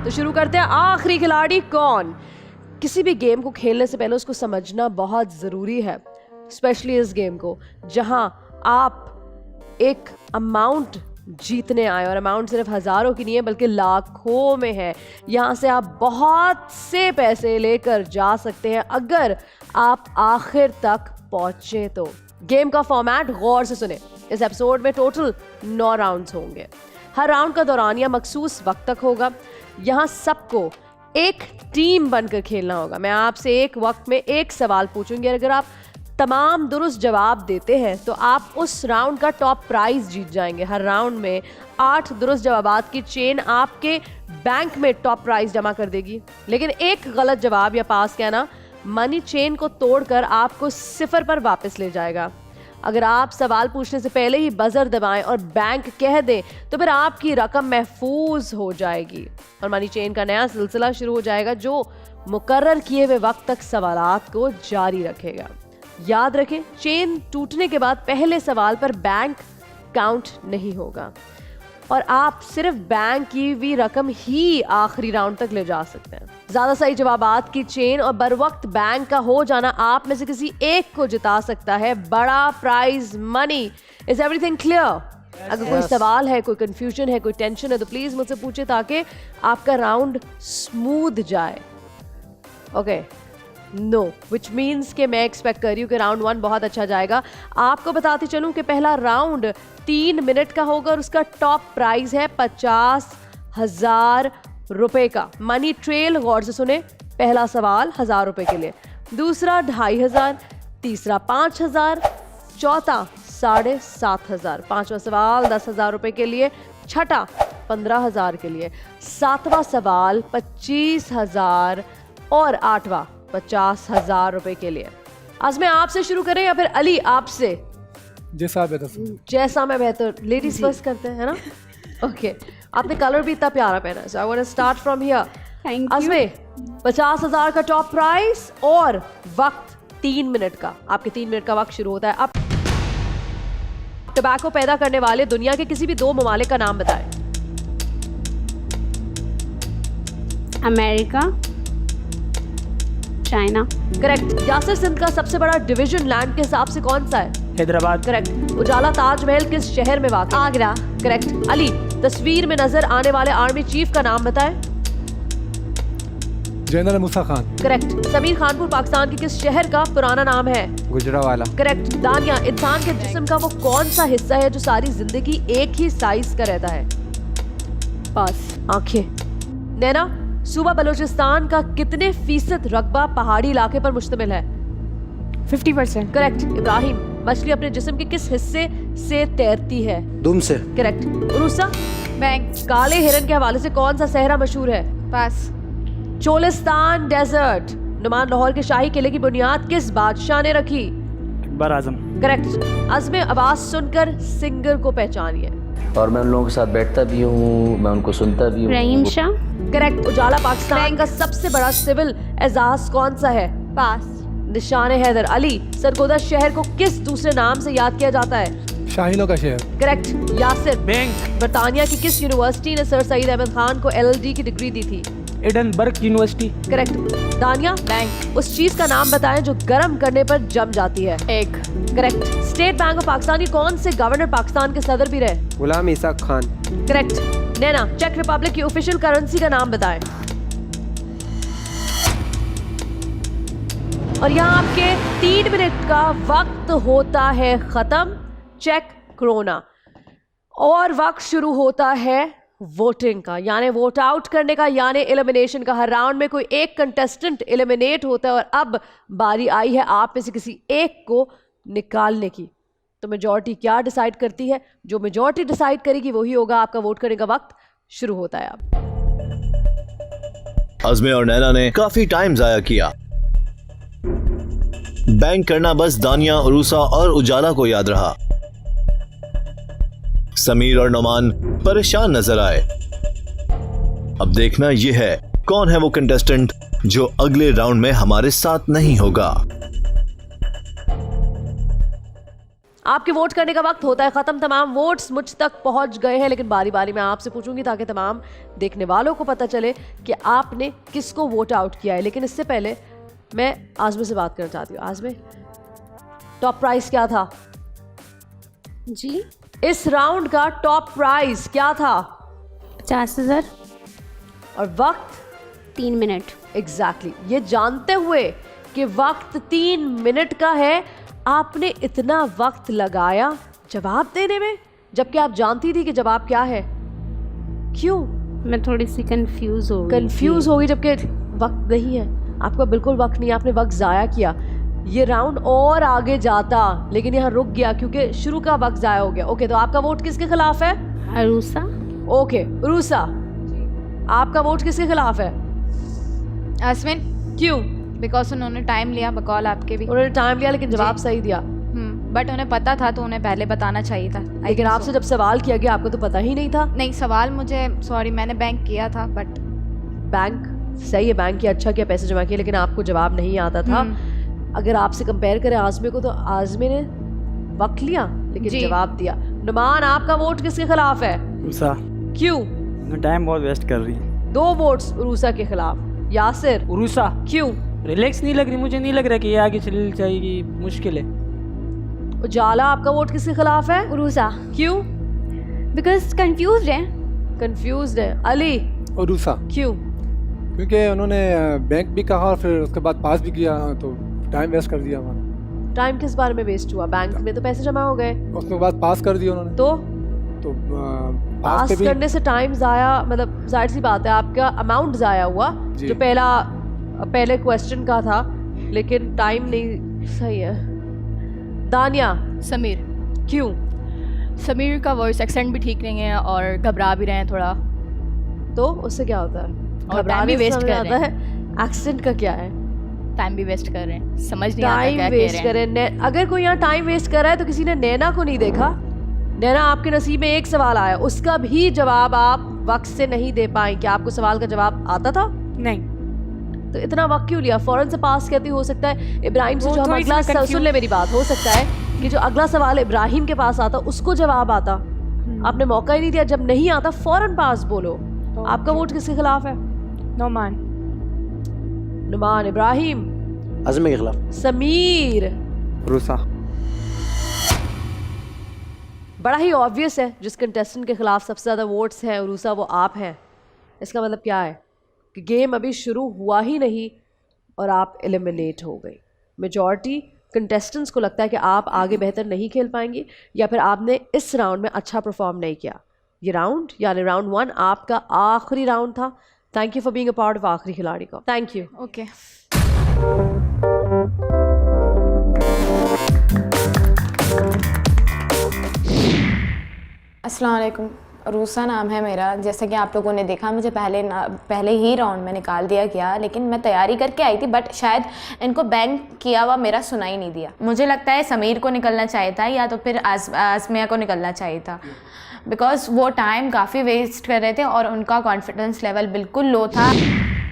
तो शुरू करते हैं। आखिरी खिलाड़ी कौन? किसी भी गेम को खेलने से पहले उसको समझना बहुत ज़रूरी है, स्पेशली इस गेम को जहां आप एक अमाउंट जीतने आए, और अमाउंट सिर्फ हज़ारों की नहीं है बल्कि लाखों में है। यहाँ से आप बहुत से पैसे लेकर जा सकते हैं अगर आप आखिर तक पहुँचे तो। गेम का फॉर्मेट गौर से सुने। इस एपिसोड में टोटल 9 राउंड्स होंगे। हर राउंड का दौरानिया मखसूस वक्त तक होगा। यहाँ सबको एक टीम बनकर खेलना होगा। मैं आपसे एक वक्त में एक सवाल पूछूंगी, अगर आप तमाम दुरुस्त जवाब देते हैं तो आप उस राउंड का टॉप प्राइज जीत जाएंगे। हर राउंड में 8 दुरुस्त जवाबात की चेन आपके बैंक में टॉप प्राइज जमा कर देगी, लेकिन एक गलत जवाब या पास कहना मनी चेन को तोड़कर आपको 0 पर वापस ले जाएगा। अगर आप सवाल पूछने से पहले ही बजर दबाएं और बैंक कह दें तो फिर आपकी रकम महफूज हो जाएगी और मनी चेन का नया सिलसिला शुरू हो जाएगा जो मुकर्रर किए हुए वक्त तक सवालात को जारी रखेगा। याद रखें, चेन टूटने के बाद पहले सवाल पर बैंक काउंट नहीं होगा और आप सिर्फ बैंक की हुई रकम ही आखिरी राउंड तक ले जा सकते हैं। ज्यादा सही जवाबात की चेन और बर वक्त बैंक का हो जाना आप में से किसी एक को जिता सकता है बड़ा prize money. Is everything clear? अगर कोई सवाल है, कोई कंफ्यूजन है, कोई टेंशन है तो प्लीज मुझसे पूछे ताकि आपका राउंड स्मूथ जाए। ओके, नो, विच मीन्स कि मैं एक्सपेक्ट कर रही हूँ कि राउंड 1 बहुत अच्छा जाएगा। आपको बताती चलूँ कि पहला राउंड 3 मिनट का होगा और उसका टॉप प्राइज है 50,000 रुपए का मनी ट्रेल। गौर से सुने, पहला सवाल 1000 रुपए के लिए, दूसरा 2500, तीसरा 5000, चौथा 7500, पांचवा सवाल 10,000 रुपए के लिए, छठा 15,000 के लिए, सातवां सवाल 25,000 और आठवां 50,000 रुपए के लिए। आज मैं आपसे शुरू करें या फिर अली आपसे? जैसा बेहतर। जैसा मैं बेहतर। लेडीज फर्स्ट करते हैं, है ना? ओके, आपने कलर भी इतना प्यारा पहना है, so I want to start from here. Thank you. अज़मे, 50,000 का टॉप प्राइस और वक्त 3 मिनट का। आपके 3 मिनट का वक्त शुरू होता है अब। टबैको पैदा करने वाले दुनिया के किसी भी 2 ममालिक का नाम बताएं। America, China. Correct. Yasir Sindh का सबसे बड़ा डिवीजन लैंड के हिसाब से कौन सा है? हैदराबाद। करेक्ट। उजाला ताजमहल किस शहर में वाक़ है? आगरा। करेक्ट। अली, तस्वीर में नजर आने वाले आर्मी चीफ का नाम बताएं। जनरल मूसा खान। करेक्ट। समीर खानपुर पाकिस्तान के किस शहर का पुराना नाम है? गुजरावाला। करेक्ट। दानिया, इंसान के जिस्म का वो कौन सा हिस्सा है जो सारी जिंदगी एक ही साइज का रहता है? पास। आंखें। नैना, सूबा बलूचिस्तान का कितने फीसद रकबा पहाड़ी इलाके पर मुश्तमिल है? 50%। करेक्ट। इब्राहिम, मछली अपने जिस्म के किस हिस्से से तैरती है? दुम से। करेक्ट। उरूसा, बैंक। काले हिरन के हवाले से कौन सा सहरा मशहूर है? पास। चोलिस्तान डेजर्ट, नुमान लाहौर के शाही किले की बुनियाद किस बादशाह ने रखी? अकबर आजम। करेक्ट। अज़्मे, आवाज सुनकर सिंगर को पहचानिए। और मैं उन लोगों के साथ बैठता भी हूँ, मैं उनको सुनता भी हूँ। रहीम शाह। करेक्ट। उजाला पाकिस्तान का सबसे बड़ा सिविल एजाज कौन सा है? पास। निशान हैदर। अली, सरगोदा शहर को किस दूसरे नाम से याद किया जाता है? शाहीनों का शहर। करेक्ट। यासिर, बैंक। बरतानिया की किस यूनिवर्सिटी ने सर सईद अहमद खान को LLD की डिग्री दी थी? Edinburgh university. करेक्ट। दानिया, बैंक। उस चीज का नाम बताएं जो गर्म करने पर जम जाती है? Egg. Correct. State bank of Pakistan के कौन से गवर्नर पाकिस्तान के सदर भी रहे? गुलाम इसाक खान। करेक्ट। नैना, चेक रिपब्लिक की ऑफिशियल करेंसी का नाम बताएं। और यहाँ आपके 3 मिनट का वक्त होता है खत्म। चेक क्रोना। और वक्त शुरू होता है वोटिंग का, यानी वोट आउट करने का, यानी एलिमिनेशन का। हर राउंड में कोई एक कंटेस्टेंट एलिमिनेट होता है और अब बारी आई है आप में से किसी एक को निकालने की। तो मेजॉरिटी क्या डिसाइड करती है? जो मेजॉरिटी डिसाइड करेगी वही होगा। आपका वोट करने का वक्त शुरू होता है अब। अज़्मे और नैना ने काफी टाइम जाया किया। बैंक करना बस दानिया, उरूसा और उजाला को याद रहा। समीर और नोमान परेशान नजर आए। अब देखना यह है कौन है वो कंटेस्टेंट जो अगले राउंड में हमारे साथ नहीं होगा। आपके वोट करने का वक्त होता है ख़त्म। तमाम वोट्स मुझ तक पहुंच गए हैं, लेकिन बारी बारी मैं आपसे पूछूंगी ताकि तमाम देखने वालों को पता चले कि आपने किसको वोट आउट किया है। लेकिन इससे पहले मैं आज़मी से बात करना चाहती हूँ। आज़मी, टॉप प्राइस क्या था? जी, इस राउंड का टॉप प्राइस क्या था? 50,000। और वक्त 3 मिनट। एग्जैक्टली ये जानते हुए कि वक्त 3 मिनट का है, आपने इतना वक्त लगाया जवाब देने में, जबकि आप जानती थी कि जवाब क्या है। क्यों मैं थोड़ी सी कंफ्यूज हो कंफ्यूज हो गई? जबकि वक्त नहीं है, आपका बिल्कुल वक्त नहीं है, आपने वक्त ज़ाया किया। ये राउंड और आगे जाता लेकिन यहाँ रुक गया क्योंकि शुरू का वक्त ज़ाया हो गया। ओके, तो आपका वोट किसके खिलाफ है? अरूसा। ओके रूसा, आपका वोट किसके खिलाफ है? आसमिन, क्यों? बिकॉज उन्होंने टाइम लिया बकौल आपके भी। उन्होंने टाइम लिया लेकिन जवाब सही दिया। बट उन्हें पता था तो उन्हें पहले बताना चाहिए था। I लेकिन think आपसे so. जब सवाल किया गया आपको तो पता ही नहीं था। नहीं, सवाल मुझे सॉरी मैंने बैंक किया था बट बैंक सही है, बैंक किया, अच्छा किया, पैसे जमा किए, लेकिन आपको जवाब नहीं आता था। अगर आपसे कंपेयर करें आज़मी को, तो आज़मी ने वक्त लिया लेकिन जी। जवाब दिया। नुमान, आपका वोट किसके खिलाफ है? उषा क्यों? टाइम बहुत वेस्ट कर रही है। 2 वोट्स उरूसा के खिलाफ। यासिर, उरुसा क्यों? रिलैक्स नहीं लग रही, मुझे नहीं लग रहा कि ये आगे चली जाएगी, मुश्किल है। उजाला, आपका वोट किसके खिलाफ है? अरूसा। क्यों? बिकॉज कंफ्यूज है। कंफ्यूज्ड है। अली, और उषा क्यों? क्योंकि उन्होंने बैंक भी कहा और फिर उसके बाद पास भी किया, तो टाइम वेस्ट कर दिया हमारा। टाइम किस बारे में वेस्ट हुआ? बैंक में तो पैसे जमा हो गए, उसके बाद पास कर दिया उन्होंने, तो तो पास पे भी करने से टाइम ज़ाया, मतलब जाहिर सी बात है आपका अमाउंट ज़ाया हुआ जी। जो पहले क्वेश्चन का था, लेकिन टाइम नहीं सही है। दानिया, समीर क्यों? समीर का वॉइस एक्सेंट भी ठीक नहीं है और घबरा भी रहे हैं थोड़ा, तो उससे क्या होता है? और घबराने time भी से waste समझ कर आता रहे है एक्सेंट का क्या है। टाइम भी वेस्ट कर रहे हैं, समझ नहीं आता टाइम क्या कह वेस्ट रहे हैं। करे। अगर कोई यहाँ टाइम वेस्ट कर रहा है तो किसी ने नैना को नहीं देखा। नैना, आपके नसीब में एक सवाल आया, उसका भी जवाब आप वक्त से नहीं दे पाए। क्या आपको सवाल का जवाब आता था? नहीं। तो इतना वक्त क्यों लिया? फौरन से पास कहती हो सकता है इब्राहिम से वो जो हम थोड़ी सी अगला confused- सुन ले मेरी बात, हो सकता है कि जो अगला सवाल इब्राहिम के पास आता उसको जवाब आता। आपने मौका ही नहीं दिया, जब नहीं आता फौरन पास बोलो। आपका वोट किसके खिलाफ है? नोमान। नुमान, इब्राहिम, आज़मी के खिलाफ। समीर। उरुसा। बड़ा ही ऑब्वियस है, जिस कंटेस्टेंट के खिलाफ सबसे ज़्यादा वोट्स हैं उरूसा, वो आप हैं। इसका मतलब क्या है कि गेम अभी शुरू हुआ ही नहीं और आप एलिमिनेट हो गई। मेजॉरिटी कंटेस्टेंट्स को लगता है कि आप आगे बेहतर नहीं खेल पाएंगी या फिर आपने इस राउंड में अच्छा परफॉर्म नहीं किया। ये राउंड यानी राउंड 1 आपका आखिरी राउंड था। Thank you for being a part of आखिरी खिलाड़ी को। Thank you. ओके। अस्सलाम वालेकुम। रूसा नाम है मेरा। जैसा कि आप लोगों ने देखा, मुझे पहले ही राउंड में निकाल दिया गया, लेकिन मैं तैयारी करके आई थी, बट शायद इनको बैंक किया हुआ मेरा सुना ही नहीं दिया। मुझे लगता है समीर को निकलना चाहिए था या तो फिर आसमिया को निकलना चाहिए था, बिकॉज वो टाइम काफ़ी वेस्ट कर रहे थे और उनका कॉन्फिडेंस लेवल बिल्कुल लो था।